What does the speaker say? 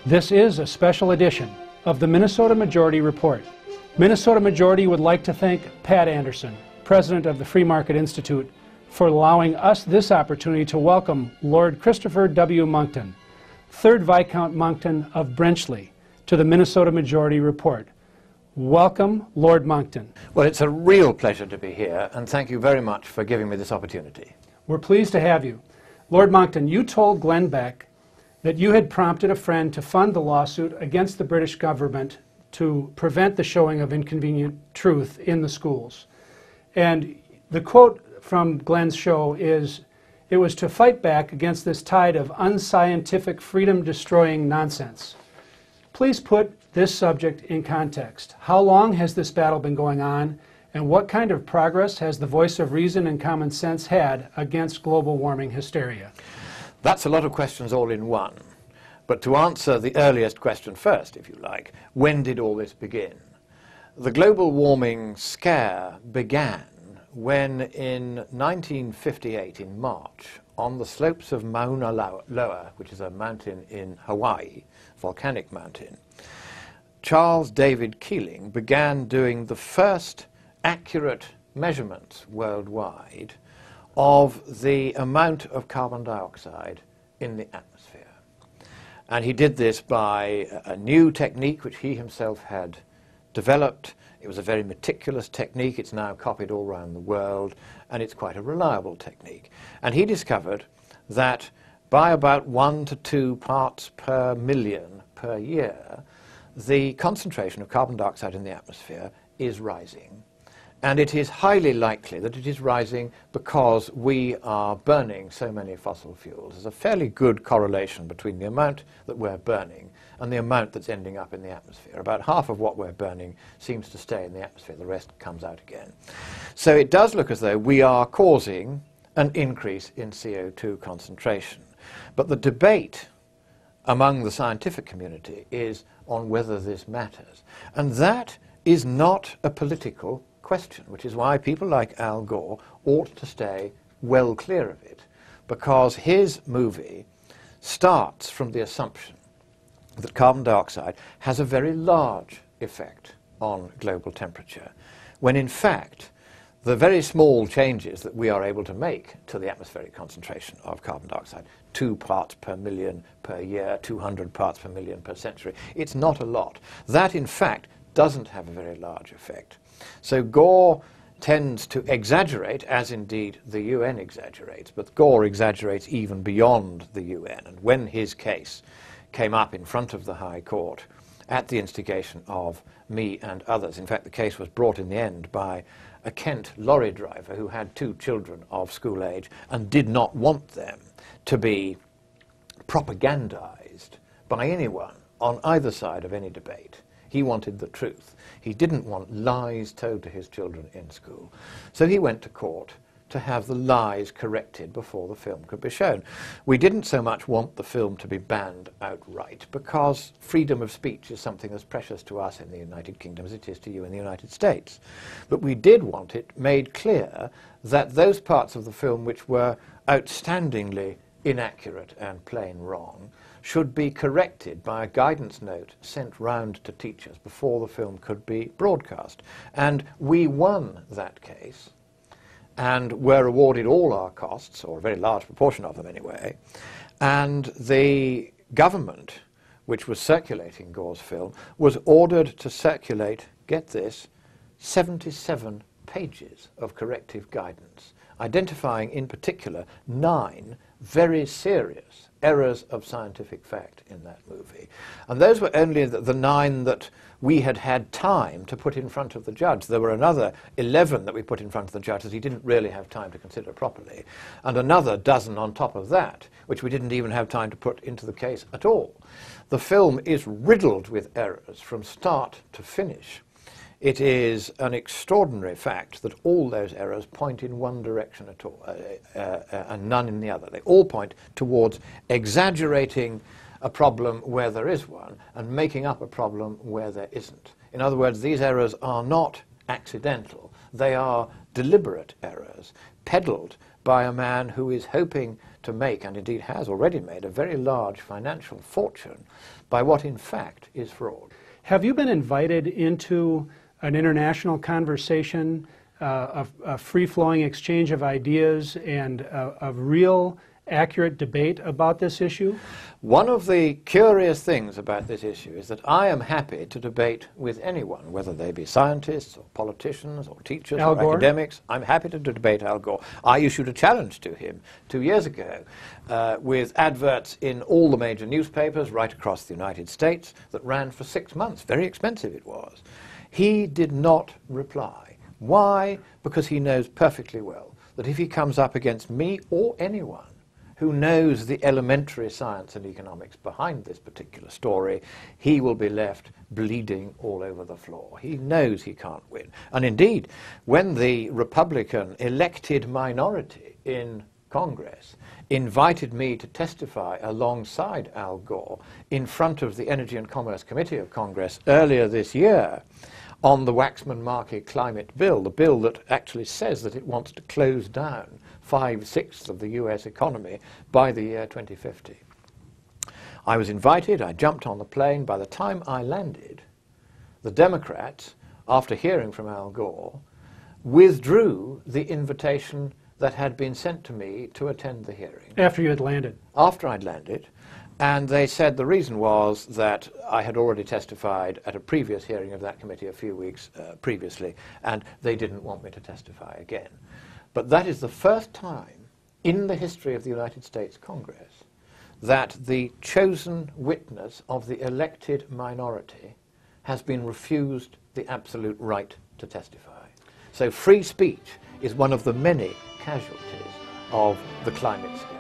This is a special edition of the Minnesota Majority Report. Minnesota Majority would like to thank Pat Anderson, president of the Free Market Institute, for allowing us this opportunity to welcome Lord Christopher W. Monckton, 3rd Viscount Monckton of Brenchley, to the Minnesota Majority Report. Welcome, Lord Monckton. Well, it's a real pleasure to be here, and thank you very much for giving me this opportunity. We're pleased to have you. Lord Monckton, you told Glenn Beck that you had prompted a friend to fund the lawsuit against the British government to prevent the showing of inconvenient truth in the schools. And the quote from Glenn's show is, "It was to fight back against this tide of unscientific, freedom-destroying nonsense." Please put this subject in context. How long has this battle been going on, and what kind of progress has the voice of reason and common sense had against global warming hysteria? That's a lot of questions all in one. But to answer the earliest question first, if you like, when did all this begin? The global warming scare began when in 1958, in March, on the slopes of Mauna Loa, which is a mountain in Hawaii, volcanic mountain, Charles David Keeling began doing the first accurate measurements worldwide of the amount of carbon dioxide in the atmosphere. And he did this by a new technique which he himself had developed. It was a very meticulous technique. It's now copied all around the world, and it's quite a reliable technique. And he discovered that by about 1 to 2 parts per million per year, the concentration of carbon dioxide in the atmosphere is rising. And it is highly likely that it is rising because we are burning so many fossil fuels. There's a fairly good correlation between the amount that we're burning and the amount that's ending up in the atmosphere. About half of what we're burning seems to stay in the atmosphere. The rest comes out again. So it does look as though we are causing an increase in CO2 concentration. But the debate among the scientific community is on whether this matters. And that is not a political question, which is why people like Al Gore ought to stay well clear of it, because his movie starts from the assumption that carbon dioxide has a very large effect on global temperature, when in fact the very small changes that we are able to make to the atmospheric concentration of carbon dioxide, 2 parts per million per year, 200 parts per million per century, it's not a lot. That in fact doesn't have a very large effect. So Gore tends to exaggerate, as indeed the UN exaggerates, but Gore exaggerates even beyond the UN. And when his case came up in front of the High Court at the instigation of me and others, in fact the case was brought in the end by a Kent lorry driver who had 2 children of school age and did not want them to be propagandized by anyone on either side of any debate. He wanted the truth. He didn't want lies told to his children in school. So he went to court to have the lies corrected before the film could be shown. We didn't so much want the film to be banned outright, because freedom of speech is something as precious to us in the United Kingdom as it is to you in the United States. But we did want it made clear that those parts of the film which were outstandingly inaccurate and plain wrong should be corrected by a guidance note sent round to teachers before the film could be broadcast. And we won that case and were awarded all our costs, or a very large proportion of them anyway, and the government, which was circulating Gore's film, was ordered to circulate, get this, 77 pages of corrective guidance, identifying in particular 9 very serious errors of scientific fact in that movie. And those were only the 9 that we had had time to put in front of the judge. There were another 11 that we put in front of the judge that he didn't really have time to consider properly, and another dozen on top of that, which we didn't even have time to put into the case at all. The film is riddled with errors from start to finish. It is an extraordinary fact that all those errors point in one direction at all, and none in the other. They all point towards exaggerating a problem where there is one and making up a problem where there isn't. In other words, these errors are not accidental. They are deliberate errors, peddled by a man who is hoping to make, and indeed has already made, a very large financial fortune by what in fact is fraud. Have you been invited into an international conversation, a free-flowing exchange of ideas, and a real accurate debate about this issue? One of the curious things about this issue is that I am happy to debate with anyone, whether they be scientists or politicians or teachers Al or Gore? academics. I'm happy to debate Al Gore. I issued a challenge to him 2 years ago with adverts in all the major newspapers right across the United States that ran for 6 months. Very expensive it was. He did not reply. Why? Because he knows perfectly well that if he comes up against me or anyone who knows the elementary science and economics behind this particular story, he will be left bleeding all over the floor. He knows he can't win. And indeed, when the Republican elected minority in Congress invited me to testify alongside Al Gore in front of the Energy and Commerce Committee of Congress earlier this year on the Waxman-Markey climate bill, the bill that actually says that it wants to close down 5/6 of the US economy by the year 2050. I was invited, I jumped on the plane. By the time I landed, the Democrats, after hearing from Al Gore, withdrew the invitation that had been sent to me to attend the hearing. After you had landed? After I'd landed. And they said the reason was that I had already testified at a previous hearing of that committee a few weeks previously, and they didn't want me to testify again. But that is the first time in the history of the United States Congress that the chosen witness of the elected minority has been refused the absolute right to testify. So free speech is one of the many casualties of the climate scare.